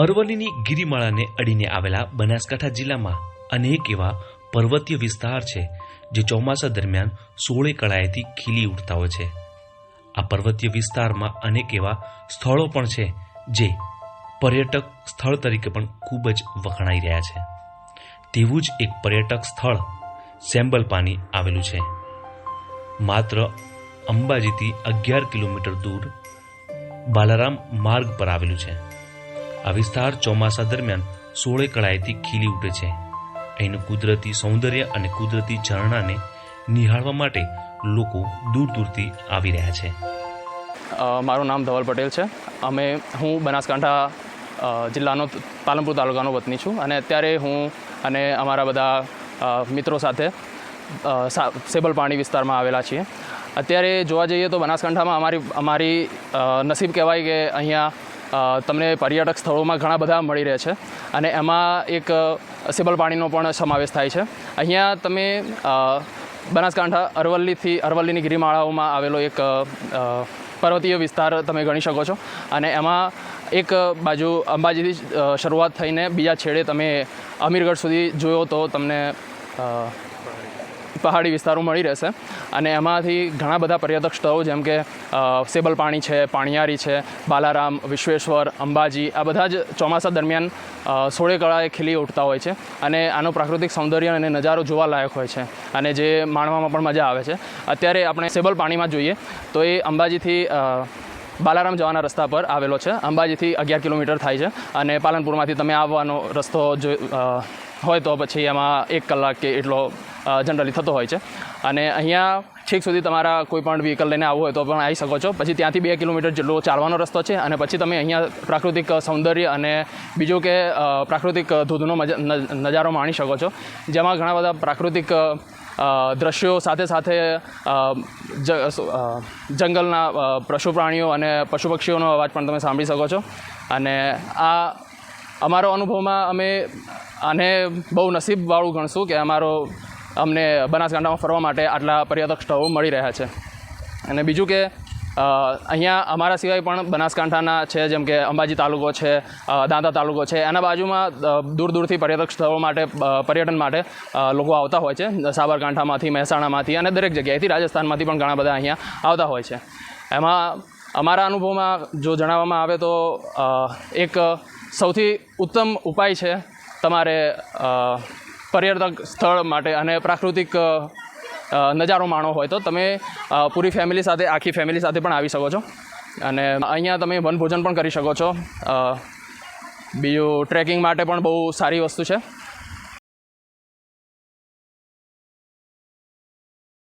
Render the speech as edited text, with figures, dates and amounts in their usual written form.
અરવલ્લીની ગિરિમાળાને અડીને આવેલા બનાસકાંઠા જિલ્લામાં અનેક એવા પર્વતીય વિસ્તાર છે જે ચોમાસા દરમિયાન સોળે કળાએથી ખીલી ઉઠતા હોય છે। આ પર્વતીય વિસ્તારમાં અનેક એવા સ્થળો પણ છે જે પર્યટક સ્થળ તરીકે પણ ખૂબ જ વખણાઈ રહ્યા છે। તેવું જ એક પર્યટક સ્થળ સેમ્બલપાની આવેલું છે। માત્ર અંબાજીથી 11 કિલોમીટર દૂર બાલારામ માર્ગ પર આવેલું છે। આ વિસ્તાર ચોમાસા દરમિયાન સોળે કળાએથી ખીલી ઉઠે છે। અહીંનું કુદરતી સૌંદર્ય અને કુદરતી ઝરણાને નિહાળવા માટે લોકો દૂર દૂરથી આવી રહ્યા છે। મારું નામ ધવલ પટેલ છે। હું બનાસકાંઠા જિલ્લાનો પાલનપુર તાલુકાનો વતની છું અને અત્યારે હું અને અમારા બધા મિત્રો સાથે સેબલપાણી વિસ્તારમાં આવેલા છીએ। અત્યારે જોવા જઈએ તો બનાસકાંઠામાં અમારી નસીબ કહેવાય કે અહીંયા તમને પર્યટક સ્થળોમાં ઘણા બધા મળી રહે છે અને એમાં એક સેબલપાણીનો પણ સમાવેશ થાય છે। અહીંયા તમે બનાસકાંઠા અરવલ્લીની ગિરિમાળાઓમાં આવેલો એક પર્વતીય વિસ્તાર તમે ગણી શકો છો અને એમાં એક બાજુ અંબાજીથી શરૂઆત થઈને બીજા છેડે તમે અમીરગઢ સુધી જોયો તો તમને પહાડી વિસ્તારો મળી રહેશે અને એમાંથી ઘણા બધા પર્યટક સ્થળો જેમ કે સેબલપાણી છે, પાણિયારી છે, બાલારામ, વિશ્વેશ્વર, અંબાજી આ બધા જ ચોમાસા દરમિયાન સોળે કળાએ ખીલી ઉઠતા હોય છે અને આનો પ્રાકૃતિક સૌંદર્ય અને નજારો જોવા લાયક હોય છે અને જે માણવામાં પણ મજા આવે છે। અત્યારે આપણે સેબલપાણીમાં જોઈએ તો એ અંબાજીથી બાલારામ જવાના રસ્તા પર આવેલો છે। અંબાજીથી 11 કિલોમીટર થાય છે અને પાલનપુરમાંથી તમે આવવાનો રસ્તો હોય તો પછી એમાં 1 કલાક કે એટલો જનરલી થતો હોય છે અને અહીંયા ઠીક સુધી તમારા કોઈ પણ વ્હીકલ લઈને આવવું હોય તો પણ આવી શકો છો। પછી ત્યાંથી 2 કિલોમીટર જેટલો ચાલવાનો રસ્તો છે અને પછી તમે અહીંયા પ્રાકૃતિક સૌંદર્ય અને બીજું કે પ્રાકૃતિક ધોધનો નજારો માણી શકો છો જેમાં ઘણા બધા પ્રાકૃતિક દ્રશ્યો સાથે સાથે જંગલના પશુ પ્રાણીઓ અને પશુ પક્ષીઓનો અવાજ પણ તમે સાંભળી શકો છો અને આ અમારો અનુભવમાં અમે આને બહુ નસીબવાળું ગણશું કે અમને બનાસકાંઠામાં ફરવા માટે આટલા પર્યટક સ્થળો મળી રહ્યા છે। અને બીજું કે અહીંયા અમારા સિવાય પણ બનાસકાંઠાના છે જેમ કે અંબાજી તાલુકો છે, દાંતા તાલુકો છે, એના બાજુમાં દૂર દૂરથી પર્યટક સ્થળો માટે પર્યટન માટે લોકો આવતા હોય છે। સાબરકાંઠામાંથી, મહેસાણામાંથી અને દરેક જગ્યાએથી, રાજસ્થાનમાંથી પણ ઘણા બધા અહીંયા આવતા હોય છે। એમાં અમારા અનુભવમાં જો જણાવવામાં આવે તો એક સૌથી ઉત્તમ ઉપાય છે તમારે પર્યટક સ્થળ માટે અને પ્રાકૃતિક નજારો માણવો હોય તો તમે પૂરી ફેમિલી સાથે, આખી ફેમિલી સાથે પણ આવી શકો છો અને અહીંયા તમે વનભોજન પણ કરી શકો છો। બીજું ટ્રેકિંગ માટે પણ બહુ સારી વસ્તુ છે।